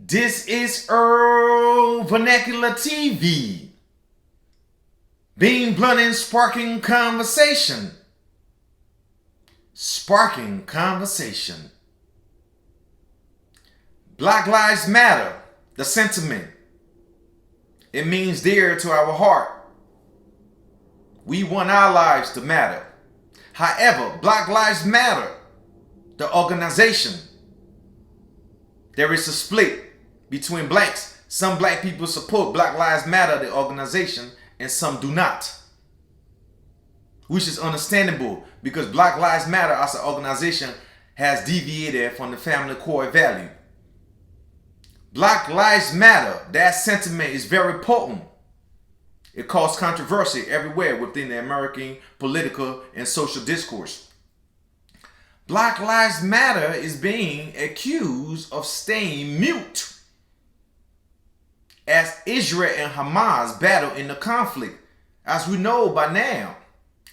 This is Earl Vernacular TV. Being blunt and sparking conversation. Sparking conversation. Black Lives Matter, the sentiment. It means dear to our heart. We want our lives to matter. However, Black Lives Matter, the organization, there is a split between blacks. Some black people support Black Lives Matter, the organization, and some do not. Which is understandable because Black Lives Matter as an organization has deviated from the family core value. Black Lives Matter, that sentiment is very potent. It caused controversy everywhere within the American political and social discourse. Black Lives Matter is being accused of staying mute as Israel and Hamas battle in the conflict. As we know by now,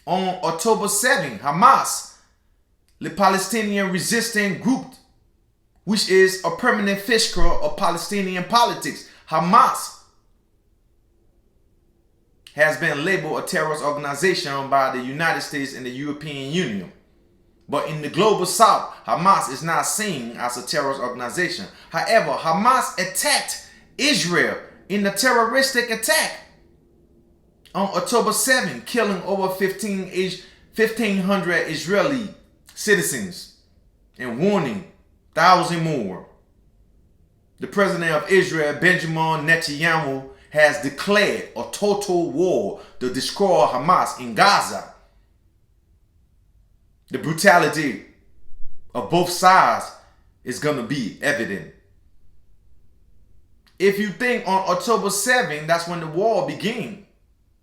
on October 7, Hamas, the Palestinian resistance group, which is a permanent fixture of Palestinian politics, Hamas has been labeled a terrorist organization by the United States and the European Union. But in the global south, Hamas is not seen as a terrorist organization. However, Hamas attacked Israel in a terroristic attack on October 7, killing over 1,500 Israeli citizens and wounding thousands more. The president of Israel, Benjamin Netanyahu, has declared a total war to destroy Hamas in Gaza. The brutality of both sides is going to be evident. If you think on October 7, that's when the war began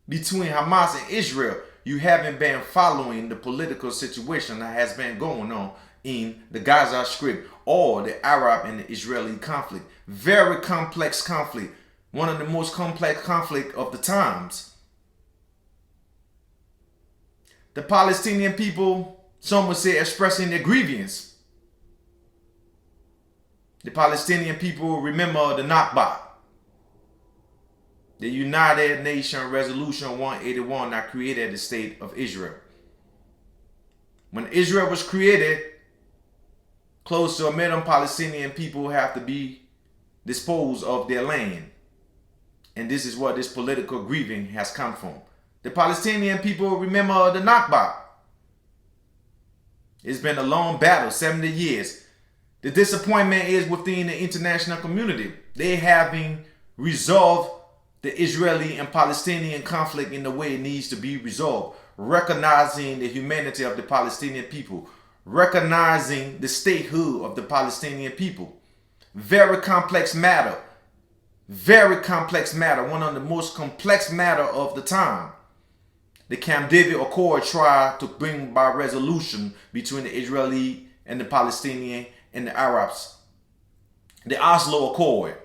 between Hamas and Israel, you haven't been following the political situation that has been going on in the Gaza Strip or the Arab and the Israeli conflict. Very complex conflict. One of the most complex conflict of the times. The Palestinian people, some would say, expressing their grievance. The Palestinian people remember the Nakba, the United Nations Resolution 181 that created the state of Israel. When Israel was created, close to 1 million Palestinian people have to be disposed of their land. And this is where this political grieving has come from. The Palestinian people remember the Nakba. It's been a long battle, 70 years. The disappointment is within the international community. They haven't resolved the Israeli and Palestinian conflict in the way it needs to be resolved. Recognizing the humanity of the Palestinian people. Recognizing the statehood of the Palestinian people. Very complex matter. Very complex matter. One of the most complex matter of the time. The Camp David Accord tried to bring by resolution between the Israeli and the Palestinian and the Arabs. The Oslo Accord.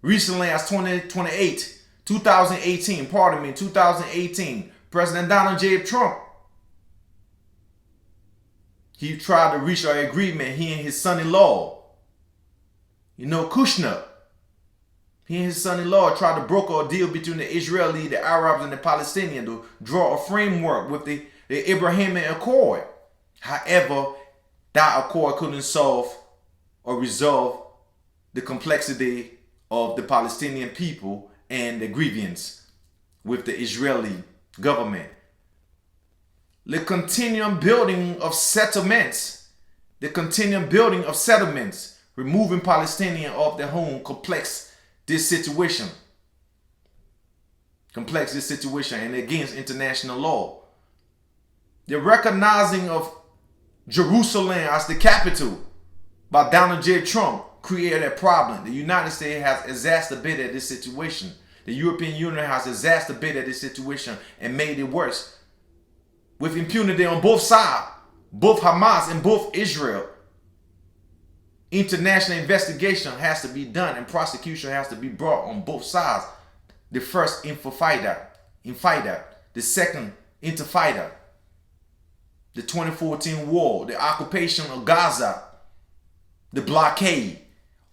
Recently as 2018, President Donald J. Trump, he tried to reach an agreement, he and his son-in-law, Kushner. He and his son-in-law tried to broker a deal between the Israeli, the Arabs, and the Palestinians to draw a framework with the Abrahamic Accord. However, that accord couldn't solve or resolve the complexity of the Palestinian people and the grievance with the Israeli government. The continuing building of settlements, removing Palestinians off their home, complex this situation and against international law. The recognizing of Jerusalem as the capital by Donald J. Trump created a problem. The United States has exacerbated this situation. The European Union has exacerbated this situation and made it worse. With impunity on both sides, both Hamas and both Israel. International investigation has to be done and prosecution has to be brought on both sides. The first infighter, the second intifada, the 2014 war, the occupation of Gaza, the blockade.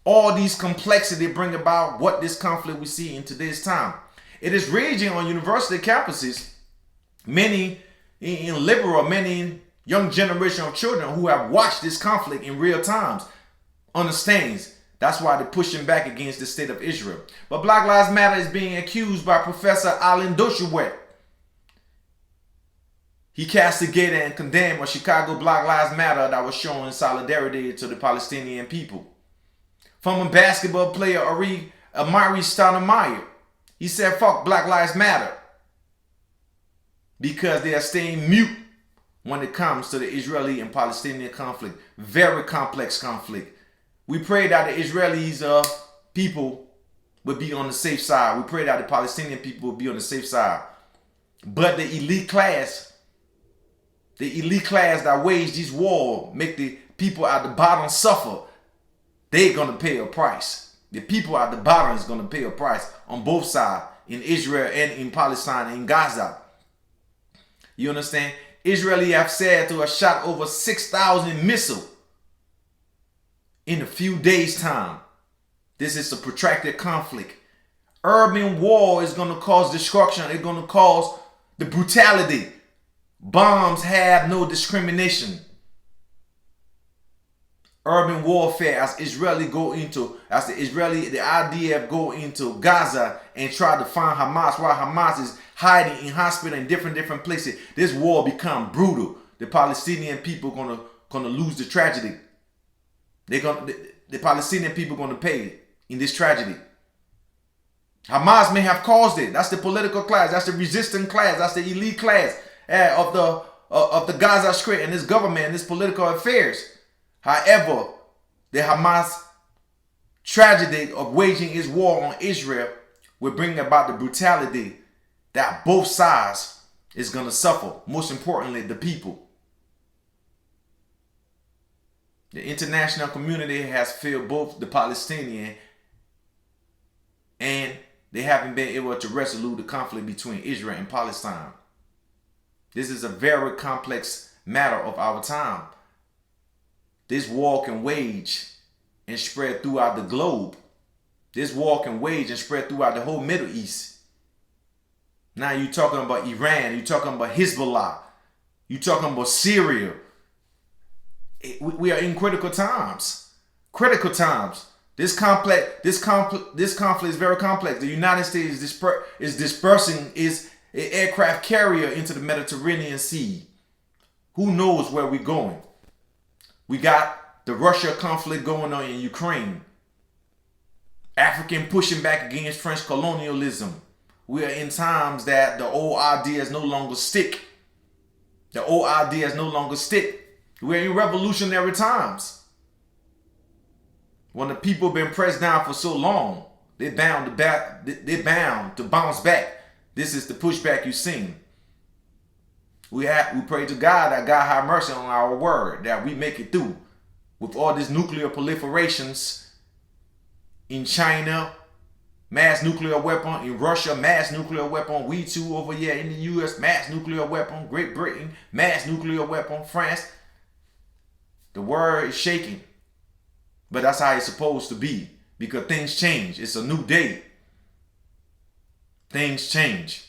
All these complexity bring about what this conflict we see in today's time. It is raging on university campuses. Many in liberal, many young generation of children who have watched this conflict in real times understands. That's why they're pushing back against the state of Israel. But Black Lives Matter is being accused by Professor Alan Dershowitz. He castigated and condemned a Chicago Black Lives Matter that was showing solidarity to the Palestinian people. Former basketball player Amari Stoudemire, he said, fuck Black Lives Matter, because they are staying mute when it comes to the Israeli and Palestinian conflict. Very complex conflict. We pray that the Israelis people will be on the safe side. We pray that the Palestinian people will be on the safe side. But the elite class that wage this war, make the people at the bottom suffer. They're going to pay a price. The people at the bottom is going to pay a price on both sides, in Israel and in Palestine and in Gaza. You understand? Israeli have said to have shot over 6,000 missiles in a few days' time. This is a protracted conflict. Urban war is going to cause destruction. It's going to cause the brutality. Bombs have no discrimination. Urban warfare, as the IDF go into Gaza and try to find Hamas, while Hamas is hiding in hospital in different places. This war become brutal. The Palestinian people gonna lose the tragedy. The Palestinian people gonna pay in this tragedy. Hamas may have caused it. That's the political class. That's the resistant class. That's the elite class of the Gaza Strip and this government and this political affairs. However, the Hamas tragedy of waging its war on Israel will bring about the brutality that both sides is going to suffer. Most importantly, the people. The international community has failed both the Palestinian, and they haven't been able to resolve the conflict between Israel and Palestine. This is a very complex matter of our time. This war can wage and spread throughout the globe. This war can wage and spread throughout the whole Middle East. Now you're talking about Iran. You're talking about Hezbollah. You're talking about Syria. We are in critical times. Critical times. This conflict is very complex. The United States is dispersing its aircraft carrier into the Mediterranean Sea. Who knows where we're going? We got the Russia conflict going on in Ukraine. African pushing back against French colonialism. We are in times that the old ideas no longer stick. The old ideas no longer stick. We're in revolutionary times. When the people have been pressed down for so long, they're bound to bounce back. This is the pushback you've seen. We pray to God that God have mercy on our word, that we make it through with all these nuclear proliferations in China, mass nuclear weapon, in Russia, mass nuclear weapon, we too over here in the US, mass nuclear weapon, Great Britain, mass nuclear weapon, France. The world is shaking, but that's how it's supposed to be, because things change. It's a new day. Things change.